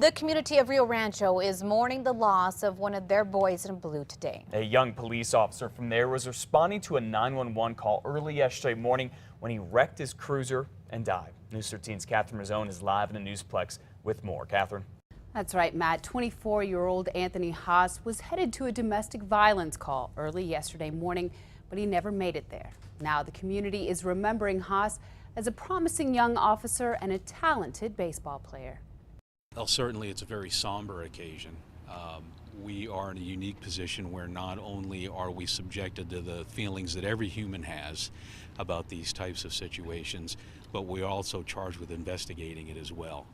The community of Rio Rancho is mourning the loss of one of their boys in blue today. A young police officer from there was responding to a 911 call early yesterday morning when he wrecked his cruiser and died. News 13's Catherine Mazzone is live in the Newsplex with more. Catherine. That's right, Matt. 24-year-old Anthony Haas was headed to a domestic violence call early yesterday morning, but he never made it there. Now the community is remembering Haas as a promising young officer and a talented baseball player. Well, certainly it's a very somber occasion. We are in a unique position where not only are we subjected to the feelings that every human has about these types of situations, but we're also charged with investigating it as well.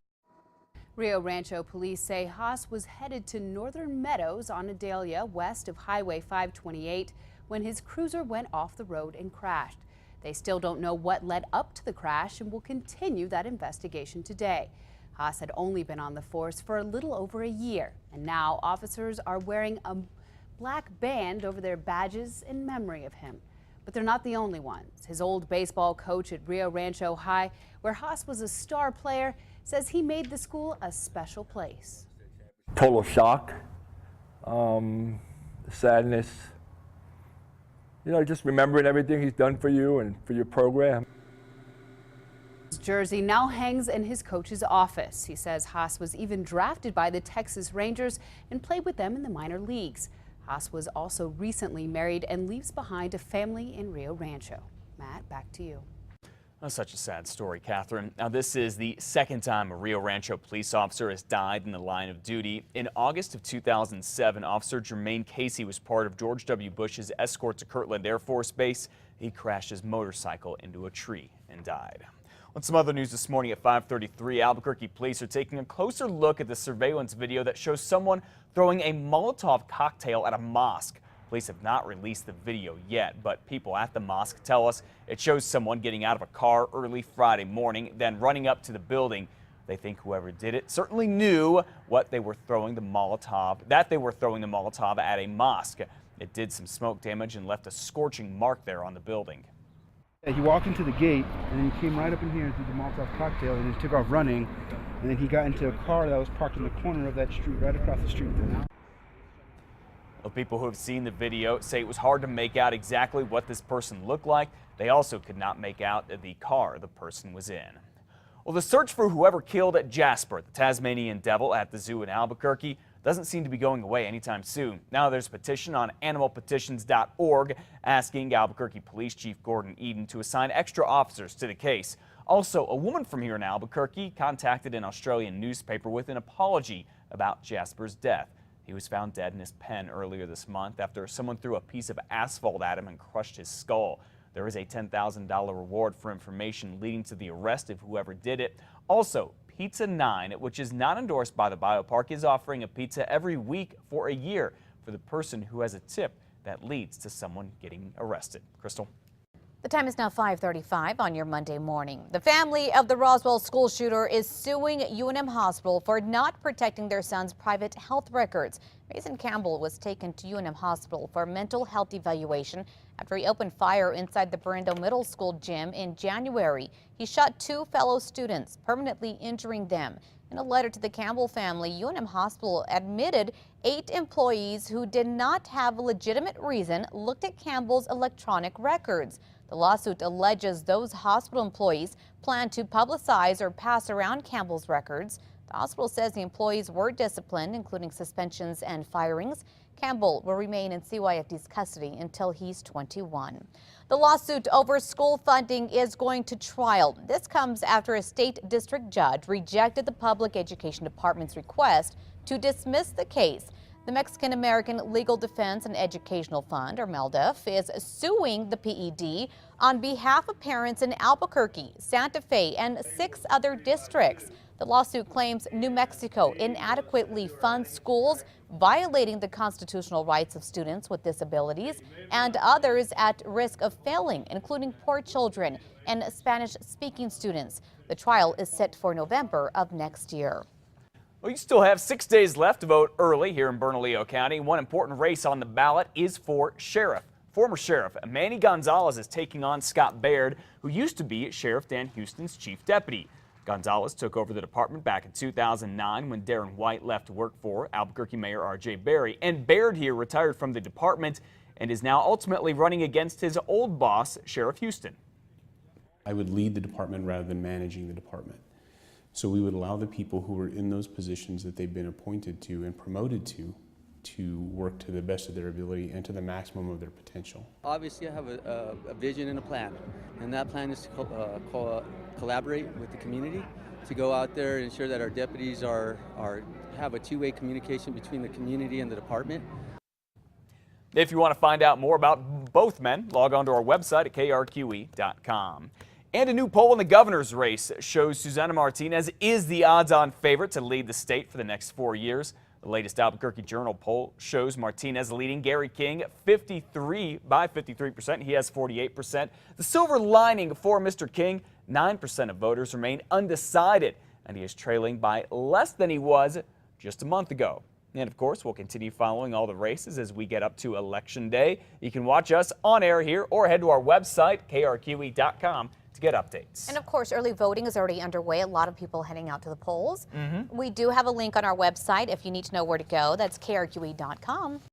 Rio Rancho police say Haas was headed to Northern Meadows on Adelia west of Highway 528 when his cruiser went off the road and crashed. They still don't know what led up to the crash and will continue that investigation today. Haas had only been on the force for a little over a year, and now officers are wearing a black band over their badges in memory of him. But they're not the only ones. His old baseball coach at Rio Rancho High, where Haas was a star player, says he made the school a special place. Total shock, sadness, just remembering everything he's done for you and for your program. His jersey now hangs in his coach's office. He says Haas was even drafted by the Texas Rangers and played with them in the minor leagues. Haas was also recently married and leaves behind a family in Rio Rancho. Matt, back to you. That's such a sad story, Catherine. Now, this is the second time a Rio Rancho police officer has died in the line of duty. In August of 2007, Officer Jermaine Casey was part of George W. Bush's escort to Kirtland Air Force Base. He crashed his motorcycle into a tree and died. On some other news this morning at 5:33, Albuquerque police are taking a closer look at the surveillance video that shows someone throwing a Molotov cocktail at a mosque. Police have not released the video yet, but people at the mosque tell us it shows someone getting out of a car early Friday morning, then running up to the building. They think whoever did it certainly knew they were throwing the Molotov at a mosque. It did some smoke damage and left a scorching mark there on the building. He walked into the gate and then he came right up in here and did the Molotov cocktail and then took off running, and then he got into a car that was parked in the corner of that street, right across the street there. Well, people who have seen the video say it was hard to make out exactly what this person looked like. They also could not make out the car the person was in. Well, the search for whoever killed Jasper, the Tasmanian devil at the zoo in Albuquerque, doesn't seem to be going away anytime soon. Now there's a petition on animalpetitions.org asking Albuquerque Police Chief Gordon Eden to assign extra officers to the case. Also, a woman from here in Albuquerque contacted an Australian newspaper with an apology about Jasper's death. He was found dead in his pen earlier this month after someone threw a piece of asphalt at him and crushed his skull. There is a $10,000 reward for information leading to the arrest of whoever did it. Also, Pizza 9, which is not endorsed by the biopark, is offering a pizza every week for a year for the person who has a tip that leads to someone getting arrested. Crystal. The time is now 5:35 on your Monday morning. The family of the Roswell school shooter is suing UNM Hospital for not protecting their son's private health records. Mason Campbell was taken to UNM Hospital for mental health evaluation after he opened fire inside the Berrindo Middle School gym in January. He shot 2 fellow students, permanently injuring them. In a letter to the Campbell family, UNM Hospital admitted 8 employees who did not have a legitimate reason looked at Campbell's electronic records. The lawsuit alleges those hospital employees plan to publicize or pass around Campbell's records. The hospital says the employees were disciplined, including suspensions and firings. Campbell will remain in CYFD's custody until he's 21. The lawsuit over school funding is going to trial. This comes after a state district judge rejected the Public Education Department's request to dismiss the case. The Mexican American Legal Defense and Educational Fund, or MELDEF, is suing the PED on behalf of parents in Albuquerque, Santa Fe, and 6 other districts. The lawsuit claims New Mexico inadequately funds schools, violating the constitutional rights of students with disabilities and others at risk of failing, including poor children and Spanish-speaking students. The trial is set for November of next year. Well, you still have 6 days left to vote early here in Bernalillo County. One important race on the ballot is for sheriff. Former Sheriff Manny Gonzalez is taking on Scott Baird, who used to be Sheriff Dan Houston's chief deputy. Gonzalez took over the department back in 2009 when Darren White left to work for Albuquerque Mayor R.J. Berry. And Baird here retired from the department and is now ultimately running against his old boss, Sheriff Houston. I would lead the department rather than managing the department. So we would allow the people who were in those positions that they've been appointed to and promoted to work to the best of their ability and to the maximum of their potential. Obviously, I have a vision and a plan, and that plan is to collaborate with the community to go out there and ensure that our deputies have a two-way communication between the community and the department. If you want to find out more about both men, log on to our website at krqe.com. And a new poll in the governor's race shows Susana Martinez is the odds-on favorite to lead the state for the next 4 years. The latest Albuquerque Journal poll shows Martinez leading Gary King by 53%. He has 48%. The silver lining for Mr. King, 9% of voters remain undecided, and he is trailing by less than he was just a month ago. And of course, we'll continue following all the races as we get up to Election Day. You can watch us on air here or head to our website, krqe.com, to get updates. And of course, early voting is already underway. A lot of people heading out to the polls. We do have a link on our website if you need to know where to go. That's krqe.com.